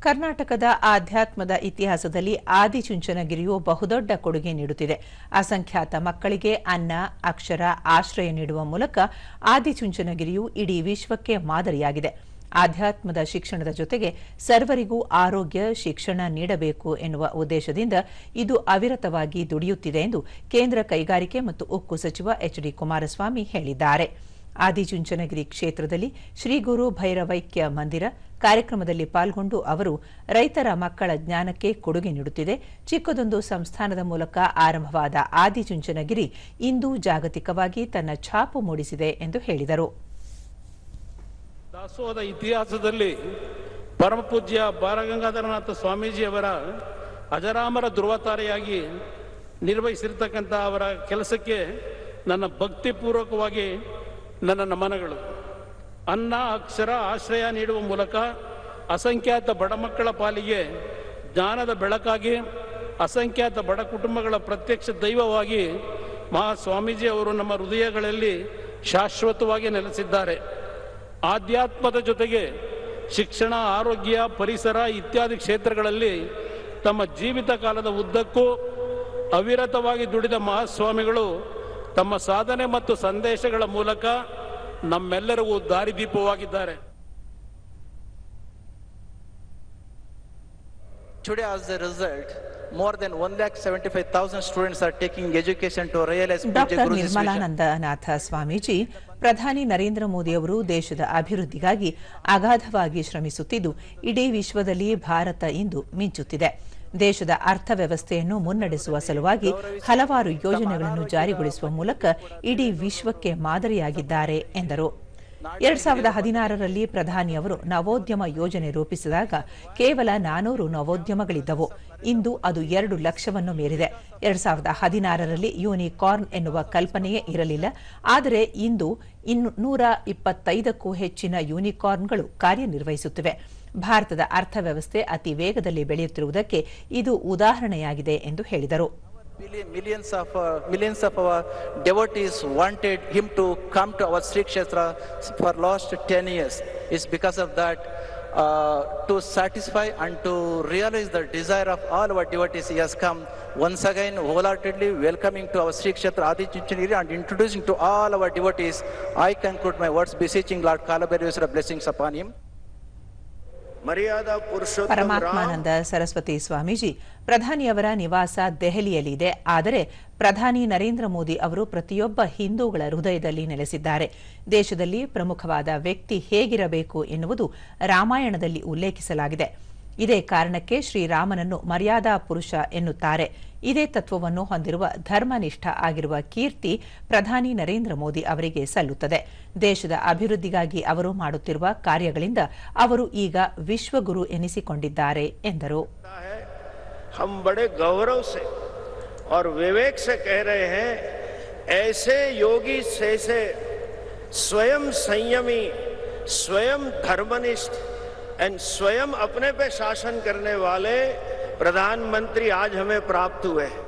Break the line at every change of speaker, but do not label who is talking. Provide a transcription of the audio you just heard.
ಕರ್ನಾಟಕದ ಆಧ್ಯಾತ್ಮದ ಇತಿಹಾಸದಲ್ಲಿ ಆದಿಚುಂಚನಗಿರಿಯು ಬಹುದೊಡ್ಡ ಕೊಡುಗೆ ನೀಡುತ್ತಿದೆ. ಅಸಂಖ್ಯಾತ ಮಕ್ಕಳಿಗೆ ಅನ್ನ, ಅಕ್ಷರ, ಆಶ್ರಯ ನೀಡುವ ಮೂಲಕ ಆದಿಚುಂಚನಗಿರಿಯು ಇಡೀ ವಿಶ್ವಕ್ಕೆ ಮಾದರಿಯಾಗಿದೆ. ಆಧ್ಯಾತ್ಮದ ಶಿಕ್ಷಣದ ಜೊತೆಗೆ ಸರ್ವರಿಗೂ ಆರೋಗ್ಯ ಶಿಕ್ಷಣ ನೀಡಬೇಕು ಎನ್ನುವ ಉದ್ದೇಶದಿಂದ ಇದು ಅವಿರತವಾಗಿ ದುಡಿಯುತ್ತಿದೆ ಎಂದು ಕೇಂದ್ರ ಕೈಗಾರಿಕೆ ಮತ್ತು ಉಕ್ಕು ಸಚಿವ ಎಚ್.ಡಿ. ಕುಮಾರಸ್ವಾಮಿ ಹೇಳಿದ್ದಾರೆ. ಆದಿಚುಂಚನಗಿರಿ ಕ್ಷೇತ್ರದಲ್ಲಿ ಶ್ರೀ ಗುರು ಭೈರವೈಕ್ಯ ಮಂದಿರ ಕಾರ್ಯಕ್ರಮದಲ್ಲಿ ಪಾಲ್ಗೊಂಡು ಅವರು ರೈತರ ಮಕ್ಕಳ ಜ್ಞಾನಕ್ಕೆ ಕೊಡುಗೆ ನೀಡುತ್ತಿದೆ. ಚಿಕ್ಕದೊಂದು ಸಂಸ್ಥಾನದ ಮೂಲಕ ಆರಂಭವಾದ ಆದಿಚುಂಚನಗಿರಿ ಇಂದು ಜಾಗತಿಕವಾಗಿ ತನ್ನ ಛಾಪು ಮೂಡಿಸಿದೆ ಎಂದು ಹೇಳಿದರು.
ದಾಸೋಹದ ಇತಿಹಾಸದಲ್ಲಿ ಪರಮಪೂಜ್ಯ ಬಾಲಗಂಗಾಧರನಾಥ ಸ್ವಾಮೀಜಿಯವರ ಅಜರಾಮರ ಧ್ರುವತಾರೆಯಾಗಿ ನಿರ್ವಹಿಸಿರ್ತಕ್ಕಂಥ ಅವರ ಕೆಲಸಕ್ಕೆ ನನ್ನ ಭಕ್ತಿಪೂರ್ವಕವಾಗಿ ನನ್ನ ನಮನಗಳು. ಅನ್ನ, ಅಕ್ಷರ, ಆಶ್ರಯ ನೀಡುವ ಮೂಲಕ ಅಸಂಖ್ಯಾತ ಬಡ ಮಕ್ಕಳ ಪಾಲಿಗೆ ಜ್ಞಾನದ ಬೆಳಕಾಗಿ ಅಸಂಖ್ಯಾತ ಬಡ ಕುಟುಂಬಗಳ ಪ್ರತ್ಯಕ್ಷ ದೈವವಾಗಿ ಸ್ವಾಮೀಜಿ ಅವರು ನಮ್ಮ ಹೃದಯಗಳಲ್ಲಿ ಶಾಶ್ವತವಾಗಿ ನೆಲೆಸಿದ್ದಾರೆ. ಆಧ್ಯಾತ್ಮದ ಜೊತೆಗೆ ಶಿಕ್ಷಣ, ಆರೋಗ್ಯ, ಪರಿಸರ ಇತ್ಯಾದಿ ಕ್ಷೇತ್ರಗಳಲ್ಲಿ ತಮ್ಮ ಜೀವಿತ ಕಾಲದ ಉದ್ದಕ್ಕೂ ಅವಿರತವಾಗಿ ದುಡಿದ ಮಹಾಸ್ವಾಮಿಗಳು ತಮ್ಮ ಸಾಧನೆ ಮತ್ತು ಸಂದೇಶಗಳ ಮೂಲಕ ನಮ್ಮೆಲ್ಲರಿಗೂ ದಾರಿದೀಪವಾಗಿದ್ದಾರೆ.
Today, as a result, more than 1,75,000 students are taking education to realize
doctor Nirmalanandanatha Swamiji ಪ್ರಧಾನಿ ನರೇಂದ್ರ ಮೋದಿ ಅವರು ದೇಶದ ಅಭಿವೃದ್ಧಿಗಾಗಿ ಅಗಾಧವಾಗಿ ಶ್ರಮಿಸುತ್ತಿದ್ದು ಇಡೀ ವಿಶ್ವದಲ್ಲಿ ಭಾರತ ಇಂದು ಮಿಂಚುತ್ತಿದೆ. ದೇಶದ ಅರ್ಥವ್ಯವಸ್ಥೆಯನ್ನು ಮುನ್ನಡೆಸುವ ಸಲುವಾಗಿ ಹಲವಾರು ಯೋಜನೆಗಳನ್ನು ಜಾರಿಗೊಳಿಸುವ ಮೂಲಕ ಇಡೀ ವಿಶ್ವಕ್ಕೆ ಮಾದರಿಯಾಗಿದ್ದಾರೆ ಎಂದರು. 2016ರಲ್ಲಿ ಪ್ರಧಾನಿ ಅವರು ನವೋದ್ಯಮ ಯೋಜನೆ ರೂಪಿಸಿದಾಗ ಕೇವಲ 400 ನವೋದ್ಯಮಗಳಿದ್ದವು. ಇಂದು ಅದು 2 ಲಕ್ಷವನ್ನು ಮೀರಿದೆ. 2016ರಲ್ಲಿ ಯೂನಿಕಾರ್ನ್ ಎನ್ನುವ ಕಲ್ಪನೆಯೇ ಇರಲಿಲ್ಲ. ಆದರೆ ಇಂದು 125ಕ್ಕೂ ಹೆಚ್ಚಿನ ಯೂನಿಕಾರ್ನ್ಗಳು ಕಾರ್ಯನಿರ್ವಹಿಸುತ್ತಿವೆ. ಭಾರತದ ಅರ್ಥವ್ಯವಸ್ಥೆ ಅತಿ ವೇಗದಲ್ಲಿ ಬೆಳೆಯುತ್ತಿರುವುದಕ್ಕೆ ಇದು ಉದಾಹರಣೆಯಾಗಿದೆ ಎಂದು ಹೇಳಿದರು.
Millions of our devotees wanted him to come to our Sri Kshetra for last 10 years. It's because of that, to satisfy and to realize the desire of all our devotees, he has come once again wholeheartedly welcoming to our Sri Kshetra Adichuncanagiri and introducing to all our devotees. I conclude my words beseeching Lord Kalabhairveswara blessings upon him.
ಪರಮಾತ್ಮಾನಂದ Saraswati Swamiji ಪ್ರಧಾನಿಯವರ ನಿವಾಸ ದೆಹಲಿಯಲ್ಲಿದೆ. ಆದರೆ ಪ್ರಧಾನಿ ನರೇಂದ್ರ ಮೋದಿ ಅವರು ಪ್ರತಿಯೊಬ್ಬ ಹಿಂದೂಗಳ ಹೃದಯದಲ್ಲಿ ನೆಲೆಸಿದ್ದಾರೆ. ದೇಶದಲ್ಲಿ ಪ್ರಮುಖವಾದ ವ್ಯಕ್ತಿ ಹೇಗಿರಬೇಕು ಎನ್ನುವುದು ರಾಮಾಯಣದಲ್ಲಿ ಉಲ್ಲೇಖಿಸಲಾಗಿದೆ. ಇದೇ ಕಾರಣಕ್ಕೆ ಶ್ರೀರಾಮನನ್ನು ಮರ್ಯಾದಾ ಪುರುಷ ಎನ್ನುತ್ತಾರೆ. ಇದೇ ತತ್ವವನ್ನು ಹೊಂದಿರುವ ಧರ್ಮನಿಷ್ಠ ಆಗಿರುವ ಕೀರ್ತಿ ಪ್ರಧಾನಿ ನರೇಂದ್ರ ಮೋದಿ ಅವರಿಗೆ ಸಲ್ಲುತ್ತದೆ. ದೇಶದ ಅಭಿವೃದ್ಧಿಗಾಗಿ ಅವರು ಮಾಡುತ್ತಿರುವ ಕಾರ್ಯಗಳಿಂದ ಅವರು ಈಗ ವಿಶ್ವಗುರು ಎನಿಸಿಕೊಂಡಿದ್ದಾರೆ ಎಂದರು.
हम बड़े गौरव से और विवेक से कह रहे हैं, ऐसे योगी से स्वयं संयमी, स्वयं धर्मनिष्ठ एंड स्वयं अपने पे शासन करने वाले प्रधानमंत्री आज हमें प्राप्त हुए हैं.